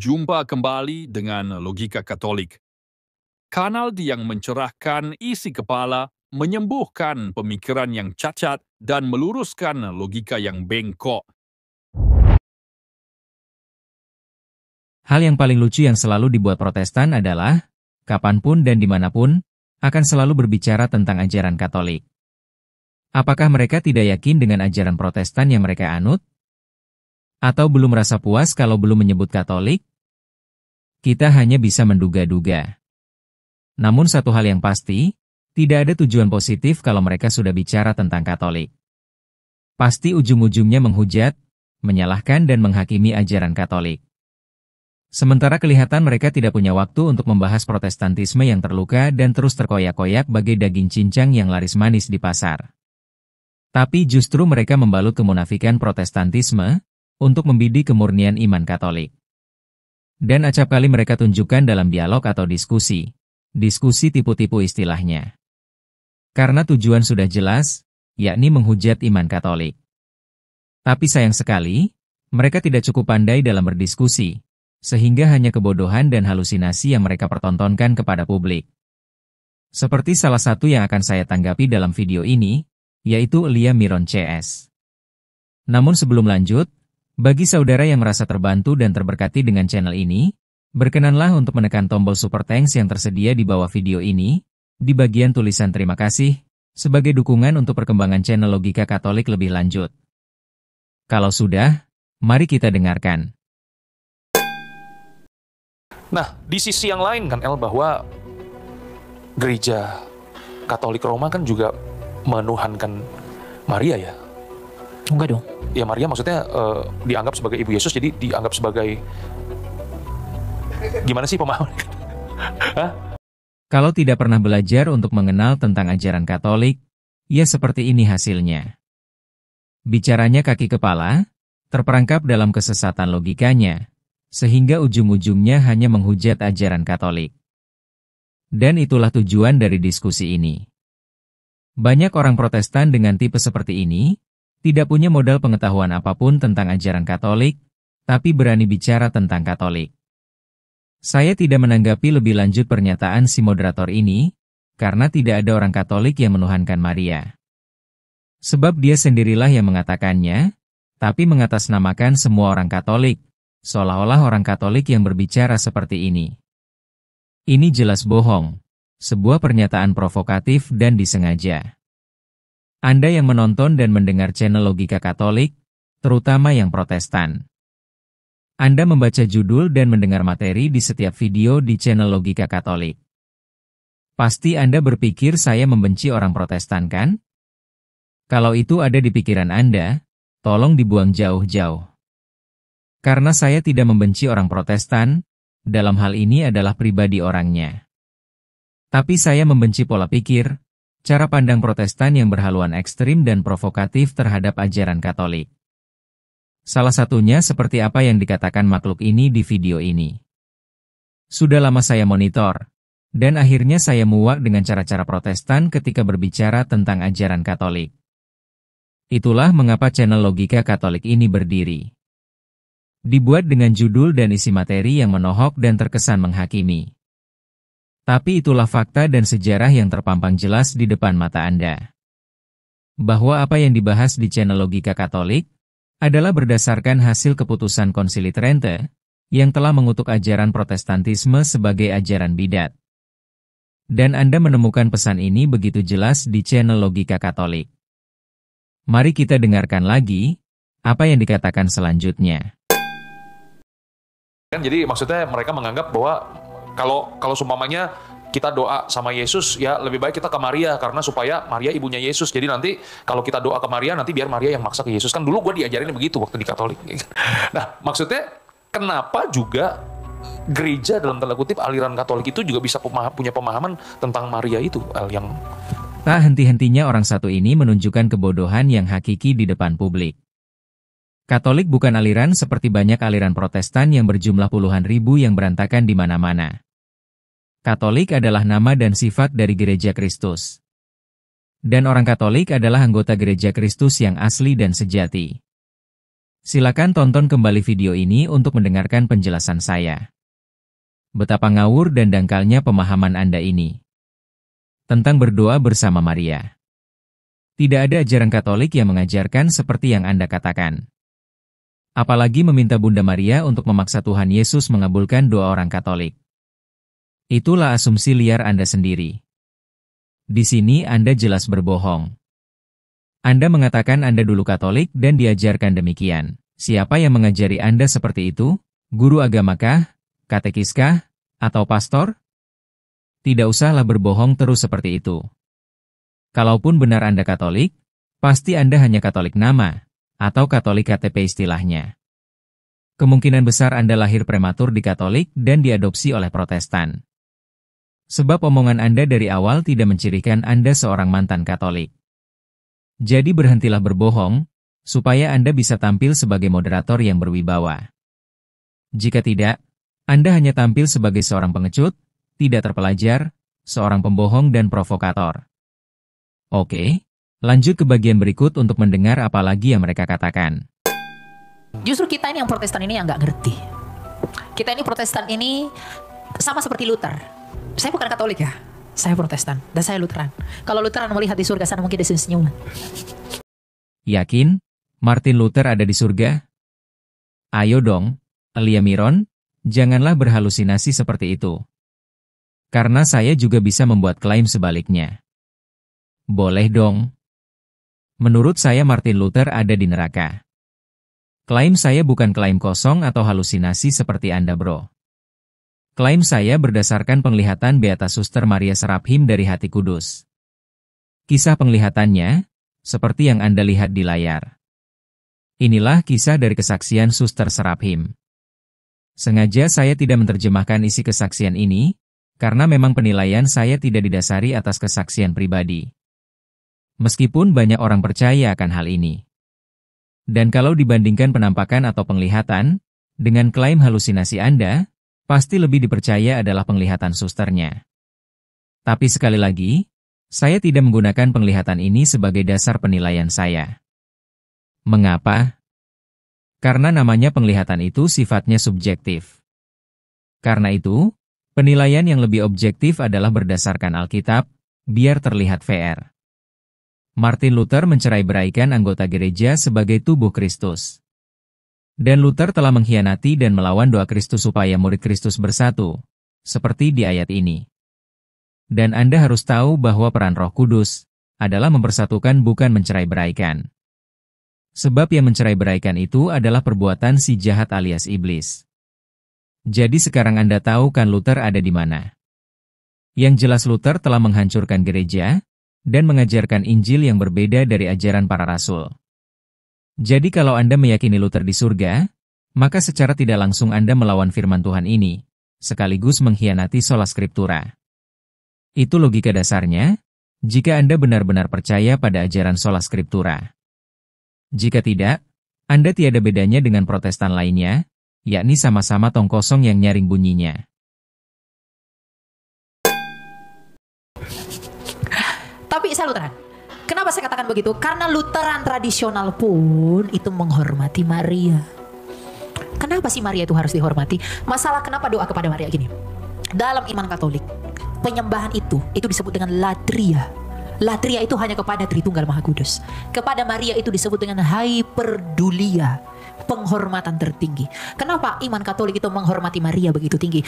Jumpa kembali dengan Logika Katolik. Kanal yang mencerahkan isi kepala, menyembuhkan pemikiran yang cacat, dan meluruskan logika yang bengkok. Hal yang paling lucu yang selalu dibuat Protestan adalah, kapanpun dan dimanapun, akan selalu berbicara tentang ajaran Katolik. Apakah mereka tidak yakin dengan ajaran Protestan yang mereka anut? Atau belum merasa puas kalau belum menyebut Katolik? Kita hanya bisa menduga-duga. Namun satu hal yang pasti, tidak ada tujuan positif kalau mereka sudah bicara tentang Katolik. Pasti ujung-ujungnya menghujat, menyalahkan dan menghakimi ajaran Katolik. Sementara kelihatan mereka tidak punya waktu untuk membahas Protestantisme yang terluka dan terus terkoyak-koyak bagai daging cincang yang laris manis di pasar. Tapi justru mereka membalut kemunafikan Protestantisme untuk membidik kemurnian iman Katolik. Dan acap kali mereka tunjukkan dalam dialog atau diskusi tipu-tipu istilahnya. Karena tujuan sudah jelas, yakni menghujat iman Katolik. Tapi sayang sekali, mereka tidak cukup pandai dalam berdiskusi, sehingga hanya kebodohan dan halusinasi yang mereka pertontonkan kepada publik. Seperti salah satu yang akan saya tanggapi dalam video ini, yaitu Elia Miron CS. Namun sebelum lanjut, bagi saudara yang merasa terbantu dan terberkati dengan channel ini, berkenanlah untuk menekan tombol super thanks yang tersedia di bawah video ini, di bagian tulisan terima kasih, sebagai dukungan untuk perkembangan channel Logika Katolik lebih lanjut. Kalau sudah, mari kita dengarkan. Nah, di sisi yang lain kan bahwa gereja Katolik Roma kan juga menuhankan Maria ya? Enggak dong. Ya Maria maksudnya dianggap sebagai ibu Yesus, jadi dianggap sebagai gimana sih pemahaman? Kalau tidak pernah belajar untuk mengenal tentang ajaran Katolik, ya seperti ini hasilnya. Bicaranya kaki kepala, terperangkap dalam kesesatan logikanya, sehingga ujung-ujungnya hanya menghujat ajaran Katolik. Dan itulah tujuan dari diskusi ini. Banyak orang Protestan dengan tipe seperti ini, tidak punya modal pengetahuan apapun tentang ajaran Katolik, tapi berani bicara tentang Katolik. Saya tidak menanggapi lebih lanjut pernyataan si moderator ini, karena tidak ada orang Katolik yang menuhankan Maria. Sebab dia sendirilah yang mengatakannya, tapi mengatasnamakan semua orang Katolik, seolah-olah orang Katolik yang berbicara seperti ini. Ini jelas bohong, sebuah pernyataan provokatif dan disengaja. Anda yang menonton dan mendengar channel Logika Katolik, terutama yang Protestan. Anda membaca judul dan mendengar materi di setiap video di channel Logika Katolik. Pasti Anda berpikir saya membenci orang Protestan kan? Kalau itu ada di pikiran Anda, tolong dibuang jauh-jauh. Karena saya tidak membenci orang Protestan, dalam hal ini adalah pribadi orangnya. Tapi saya membenci pola pikir, cara pandang Protestan yang berhaluan ekstrim dan provokatif terhadap ajaran Katolik. Salah satunya seperti apa yang dikatakan makhluk ini di video ini. Sudah lama saya monitor, dan akhirnya saya muak dengan cara-cara Protestan ketika berbicara tentang ajaran Katolik. Itulah mengapa channel Logika Katolik ini berdiri. Dibuat dengan judul dan isi materi yang menohok dan terkesan menghakimi. Tapi itulah fakta dan sejarah yang terpampang jelas di depan mata Anda. Bahwa apa yang dibahas di channel Logika Katolik adalah berdasarkan hasil keputusan Konsili Trente, yang telah mengutuk ajaran Protestantisme sebagai ajaran bidat. Dan Anda menemukan pesan ini begitu jelas di channel Logika Katolik. Mari kita dengarkan lagi, apa yang dikatakan selanjutnya. Jadi maksudnya mereka menganggap bahwa kalau seumpamanya kita doa sama Yesus, ya lebih baik kita ke Maria, karena supaya Maria ibunya Yesus. Jadi nanti kalau kita doa ke Maria, nanti biar Maria yang maksa ke Yesus. Kan dulu gue diajarin begitu waktu di Katolik. Nah, maksudnya kenapa juga gereja dalam tanda kutip aliran Katolik itu juga bisa punya pemahaman tentang Maria itu, yang... Tak henti-hentinya orang satu ini menunjukkan kebodohan yang hakiki di depan publik. Katolik bukan aliran seperti banyak aliran Protestan yang berjumlah puluhan ribu yang berantakan di mana-mana. Katolik adalah nama dan sifat dari Gereja Kristus. Dan orang Katolik adalah anggota Gereja Kristus yang asli dan sejati. Silakan tonton kembali video ini untuk mendengarkan penjelasan saya. Betapa ngawur dan dangkalnya pemahaman Anda ini tentang berdoa bersama Maria. Tidak ada ajaran Katolik yang mengajarkan seperti yang Anda katakan. Apalagi meminta Bunda Maria untuk memaksa Tuhan Yesus mengabulkan doa orang Katolik. Itulah asumsi liar Anda sendiri. Di sini Anda jelas berbohong. Anda mengatakan Anda dulu Katolik dan diajarkan demikian. Siapa yang mengajari Anda seperti itu? Guru agamakah? Katekiskah? Atau pastor? Tidak usahlah berbohong terus seperti itu. Kalaupun benar Anda Katolik, pasti Anda hanya Katolik nama, atau Katolik KTP istilahnya. Kemungkinan besar Anda lahir prematur di Katolik dan diadopsi oleh Protestan. Sebab omongan Anda dari awal tidak mencirikan Anda seorang mantan Katolik. Jadi berhentilah berbohong, supaya Anda bisa tampil sebagai moderator yang berwibawa. Jika tidak, Anda hanya tampil sebagai seorang pengecut, tidak terpelajar, seorang pembohong dan provokator. Oke, lanjut ke bagian berikut untuk mendengar apa lagi yang mereka katakan. Justru kita ini yang Protestan ini yang nggak ngerti. Kita ini Protestan ini sama seperti Luther. Saya bukan Katolik ya. Saya Protestan, dan saya Lutheran. Kalau Lutheran melihat di surga sana mungkin dia senyum. Yakin? Martin Luther ada di surga? Ayo dong, Elia Miron, janganlah berhalusinasi seperti itu. Karena saya juga bisa membuat klaim sebaliknya. Boleh dong. Menurut saya Martin Luther ada di neraka. Klaim saya bukan klaim kosong atau halusinasi seperti Anda bro. Klaim saya berdasarkan penglihatan Beata Suster Maria Seraphim dari Hati Kudus. Kisah penglihatannya, seperti yang Anda lihat di layar. Inilah kisah dari kesaksian Suster Seraphim. Sengaja saya tidak menerjemahkan isi kesaksian ini, karena memang penilaian saya tidak didasari atas kesaksian pribadi. Meskipun banyak orang percaya akan hal ini. Dan kalau dibandingkan penampakan atau penglihatan, dengan klaim halusinasi Anda, pasti lebih dipercaya adalah penglihatan susternya. Tapi sekali lagi, saya tidak menggunakan penglihatan ini sebagai dasar penilaian saya. Mengapa? Karena namanya penglihatan itu sifatnya subjektif. Karena itu, penilaian yang lebih objektif adalah berdasarkan Alkitab, biar terlihat fair. Martin Luther mencerai-beraikan anggota gereja sebagai tubuh Kristus. Dan Luther telah mengkhianati dan melawan doa Kristus supaya murid Kristus bersatu, seperti di ayat ini. Dan Anda harus tahu bahwa peran Roh Kudus adalah mempersatukan bukan mencerai-beraikan. Sebab yang mencerai-beraikan itu adalah perbuatan si jahat alias iblis. Jadi sekarang Anda tahu kan Luther ada di mana. Yang jelas Luther telah menghancurkan gereja dan mengajarkan Injil yang berbeda dari ajaran para rasul. Jadi kalau Anda meyakini Luther di surga, maka secara tidak langsung Anda melawan firman Tuhan ini, sekaligus mengkhianati sola scriptura. Itu logika dasarnya, jika Anda benar-benar percaya pada ajaran sola scriptura. Jika tidak, Anda tiada bedanya dengan Protestan lainnya, yakni sama-sama tong kosong yang nyaring bunyinya. Tapi saya Lutheran. Kenapa saya katakan begitu? Karena Lutheran tradisional pun itu menghormati Maria. Kenapa sih Maria itu harus dihormati? Masalah kenapa doa kepada Maria gini. Dalam iman Katolik, penyembahan itu disebut dengan latria. Latria itu hanya kepada Tritunggal Maha Kudus. Kepada Maria itu disebut dengan hyperdulia, penghormatan tertinggi. Kenapa iman Katolik itu menghormati Maria begitu tinggi?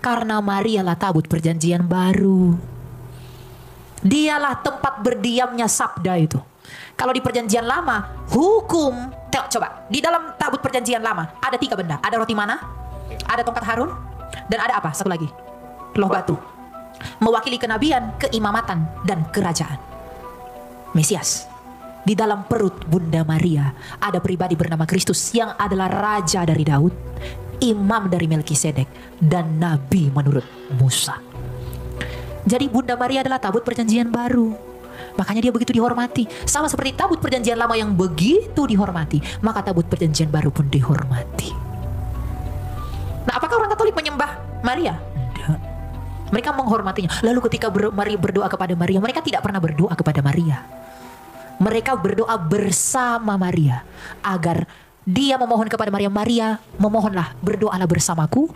Karena Maria lah tabut perjanjian baru. Dialah tempat berdiamnya sabda itu. Kalau di perjanjian lama, hukum. Coba, di dalam tabut perjanjian lama, ada 3 benda. Ada roti mana, ada tongkat Harun, dan ada apa? Satu lagi, loh batu. Mewakili kenabian, keimamatan, dan kerajaan. Mesias. Di dalam perut Bunda Maria, ada pribadi bernama Kristus yang adalah Raja dari Daud, Imam dari Melkisedek, dan Nabi menurut Musa. Jadi Bunda Maria adalah tabut perjanjian baru. Makanya dia begitu dihormati. Sama seperti tabut perjanjian lama yang begitu dihormati, maka tabut perjanjian baru pun dihormati. Nah, apakah orang Katolik menyembah Maria? Tidak. Mereka menghormatinya. Lalu ketika Maria berdoa kepada Maria, mereka tidak pernah berdoa kepada Maria. Mereka berdoa bersama Maria agar dia memohon kepada Maria, Maria memohonlah, berdoalah bersamaku,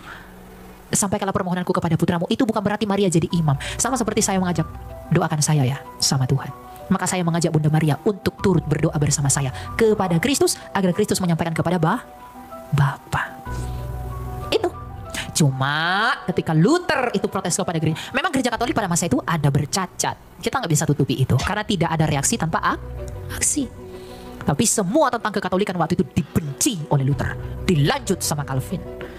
sampaikanlah permohonanku kepada putramu. Itu bukan berarti Maria jadi imam. Sama seperti saya mengajak, doakan saya ya sama Tuhan. Maka saya mengajak Bunda Maria untuk turut berdoa bersama saya kepada Kristus, agar Kristus menyampaikan kepada Bapa. Itu. Cuma ketika Luther itu protes kepada gereja, memang gereja Katolik pada masa itu ada bercacat. Kita nggak bisa tutupi itu, karena tidak ada reaksi tanpa aksi. Tapi semua tentang kekatolikan waktu itu dibenci oleh Luther, dilanjut sama Calvin.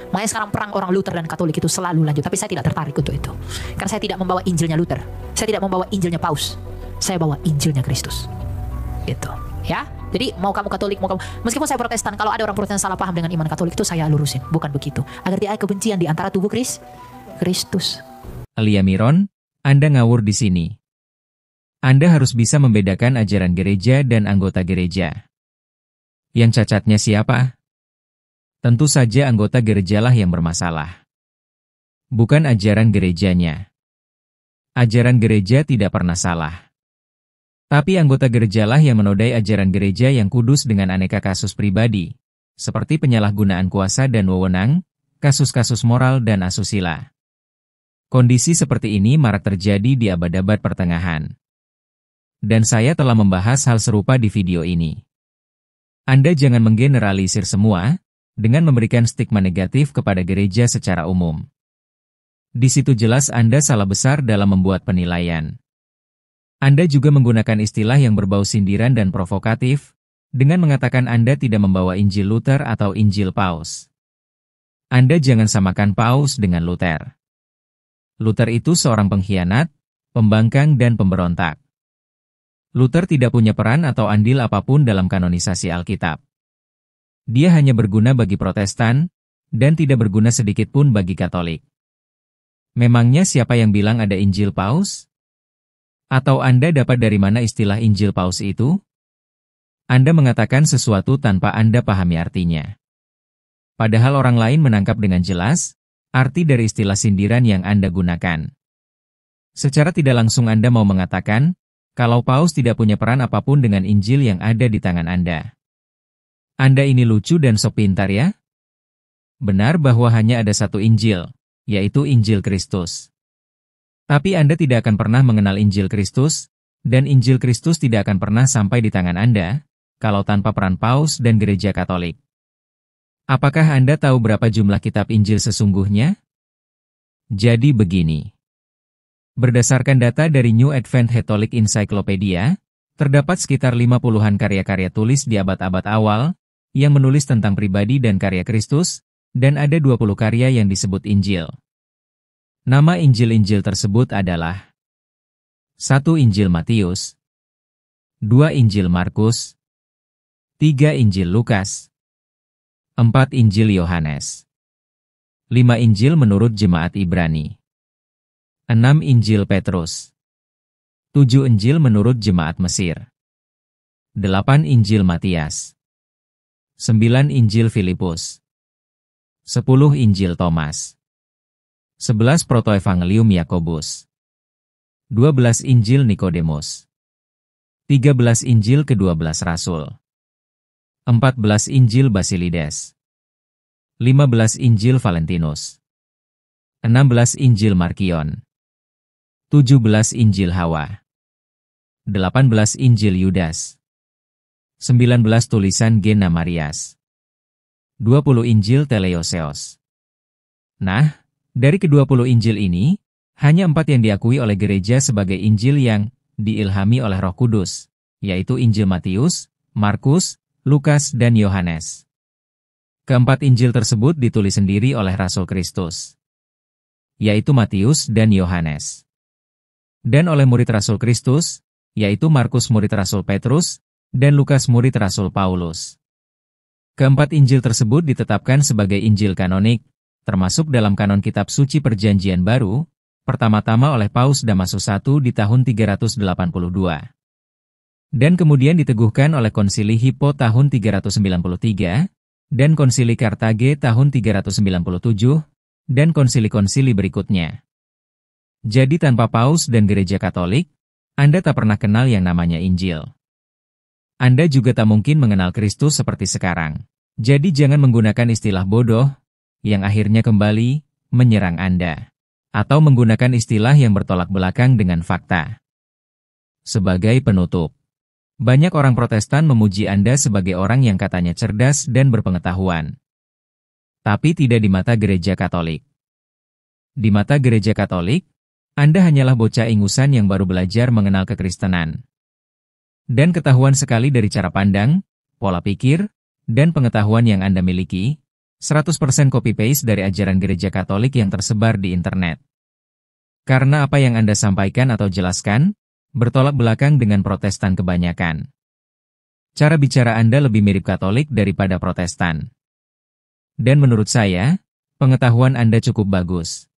Makanya sekarang perang orang Luther dan Katolik itu selalu lanjut. Tapi saya tidak tertarik untuk itu, karena saya tidak membawa Injilnya Luther, saya tidak membawa Injilnya Paus, saya bawa Injilnya Kristus. Gitu, ya. Jadi mau kamu Katolik, mau kamu, meskipun saya Protestan, kalau ada orang Protestan salah paham dengan iman Katolik itu saya lurusin, bukan begitu. Agar tidak ada kebencian di antara tubuh Kristus. Elia Miron, Anda ngawur di sini. Anda harus bisa membedakan ajaran gereja dan anggota gereja. Yang cacatnya siapa? Tentu saja anggota gerejalah yang bermasalah. Bukan ajaran gerejanya. Ajaran gereja tidak pernah salah. Tapi anggota gerejalah yang menodai ajaran gereja yang kudus dengan aneka kasus pribadi, seperti penyalahgunaan kuasa dan wewenang, kasus-kasus moral dan asusila. Kondisi seperti ini marak terjadi di abad-abad pertengahan. Dan saya telah membahas hal serupa di video ini. Anda jangan menggeneralisir semua, dengan memberikan stigma negatif kepada gereja secara umum. Di situ jelas Anda salah besar dalam membuat penilaian. Anda juga menggunakan istilah yang berbau sindiran dan provokatif, dengan mengatakan Anda tidak membawa Injil Luther atau Injil Paus. Anda jangan samakan Paus dengan Luther. Luther itu seorang pengkhianat, pembangkang dan pemberontak. Luther tidak punya peran atau andil apapun dalam kanonisasi Alkitab. Dia hanya berguna bagi Protestan, dan tidak berguna sedikit pun bagi Katolik. Memangnya siapa yang bilang ada Injil Paus? Atau Anda dapat dari mana istilah Injil Paus itu? Anda mengatakan sesuatu tanpa Anda pahami artinya. Padahal orang lain menangkap dengan jelas arti dari istilah sindiran yang Anda gunakan. Secara tidak langsung Anda mau mengatakan kalau Paus tidak punya peran apapun dengan Injil yang ada di tangan Anda. Anda ini lucu dan sok pintar ya? Benar bahwa hanya ada satu Injil, yaitu Injil Kristus. Tapi Anda tidak akan pernah mengenal Injil Kristus, dan Injil Kristus tidak akan pernah sampai di tangan Anda, kalau tanpa peran Paus dan Gereja Katolik. Apakah Anda tahu berapa jumlah kitab Injil sesungguhnya? Jadi begini. Berdasarkan data dari New Advent Catholic Encyclopedia, terdapat sekitar 50-an karya-karya tulis di abad-abad awal, yang menulis tentang pribadi dan karya Kristus, dan ada 20 karya yang disebut Injil. Nama Injil-Injil tersebut adalah 1. Injil Matius, 2. Injil Markus, 3. Injil Lukas, 4. Injil Yohanes, 5. Injil menurut Jemaat Ibrani, 6. Injil Petrus, 7. Injil menurut Jemaat Mesir, 8. Injil Matias, 9. Injil Filipus, 10. Injil Thomas, 11. Protoevangelium Yakobus, 12. Injil Nikodemus, 13. Injil ke-12 Rasul, 14. Injil Basilides, 15. Injil Valentinus, 16. Injil Markion, 17. Injil Hawa, 18. Injil Yudas, 19. Tulisan Gena Marias, 20. Injil Teleoseos. Nah, dari ke-20 Injil ini, hanya 4 yang diakui oleh gereja sebagai Injil yang diilhami oleh Roh Kudus, yaitu Injil Matius, Markus, Lukas, dan Yohanes. Keempat Injil tersebut ditulis sendiri oleh Rasul Kristus, yaitu Matius dan Yohanes. Dan oleh murid Rasul Kristus, yaitu Markus murid Rasul Petrus, dan Lukas murid Rasul Paulus. Keempat Injil tersebut ditetapkan sebagai Injil kanonik, termasuk dalam kanon kitab suci Perjanjian Baru, pertama-tama oleh Paus Damasus I di tahun 382. dan kemudian diteguhkan oleh Konsili Hippo tahun 393, dan Konsili Kartage tahun 397, dan konsili-konsili berikutnya. Jadi tanpa Paus dan Gereja Katolik, Anda tak pernah kenal yang namanya Injil. Anda juga tak mungkin mengenal Kristus seperti sekarang. Jadi jangan menggunakan istilah bodoh, yang akhirnya kembali menyerang Anda. Atau menggunakan istilah yang bertolak belakang dengan fakta. Sebagai penutup, banyak orang Protestan memuji Anda sebagai orang yang katanya cerdas dan berpengetahuan. Tapi tidak di mata Gereja Katolik. Di mata Gereja Katolik, Anda hanyalah bocah ingusan yang baru belajar mengenal kekristenan. Dan ketahuan sekali dari cara pandang, pola pikir, dan pengetahuan yang Anda miliki, 100% copy-paste dari ajaran Gereja Katolik yang tersebar di internet. Karena apa yang Anda sampaikan atau jelaskan, bertolak belakang dengan Protestan kebanyakan. Cara bicara Anda lebih mirip Katolik daripada Protestan. Dan menurut saya, pengetahuan Anda cukup bagus.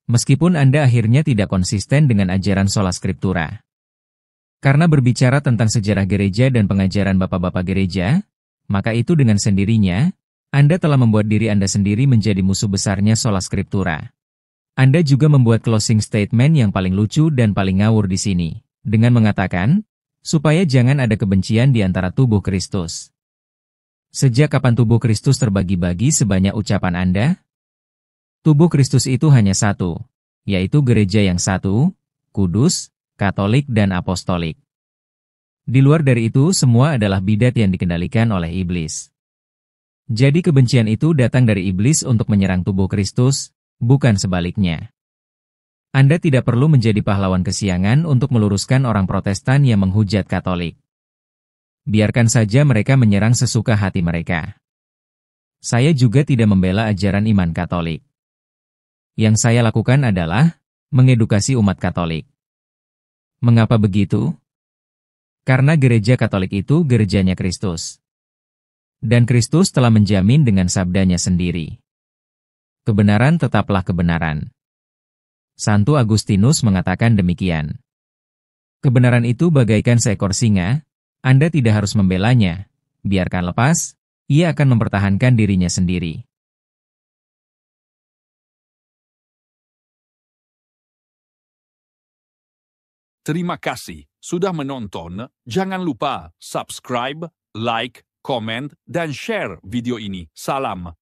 Meskipun Anda akhirnya tidak konsisten dengan ajaran sola scriptura. Karena berbicara tentang sejarah gereja dan pengajaran bapak-bapak gereja, maka itu dengan sendirinya, Anda telah membuat diri Anda sendiri menjadi musuh besarnya sola scriptura. Anda juga membuat closing statement yang paling lucu dan paling ngawur di sini, dengan mengatakan, supaya jangan ada kebencian di antara tubuh Kristus. Sejak kapan tubuh Kristus terbagi-bagi sebanyak ucapan Anda? Tubuh Kristus itu hanya satu, yaitu gereja yang satu, kudus, katolik dan apostolik. Di luar dari itu semua adalah bidat yang dikendalikan oleh iblis. Jadi kebencian itu datang dari iblis untuk menyerang tubuh Kristus, bukan sebaliknya. Anda tidak perlu menjadi pahlawan kesiangan untuk meluruskan orang Protestan yang menghujat Katolik. Biarkan saja mereka menyerang sesuka hati mereka. Saya juga tidak membela ajaran iman Katolik. Yang saya lakukan adalah mengedukasi umat Katolik. Mengapa begitu? Karena Gereja Katolik itu gerejanya Kristus. Dan Kristus telah menjamin dengan sabdanya sendiri. Kebenaran tetaplah kebenaran. Santo Agustinus mengatakan demikian. Kebenaran itu bagaikan seekor singa, Anda tidak harus membelanya, biarkan lepas, ia akan mempertahankan dirinya sendiri. Terima kasih sudah menonton. Jangan lupa subscribe, like, komen, dan share video ini. Salam.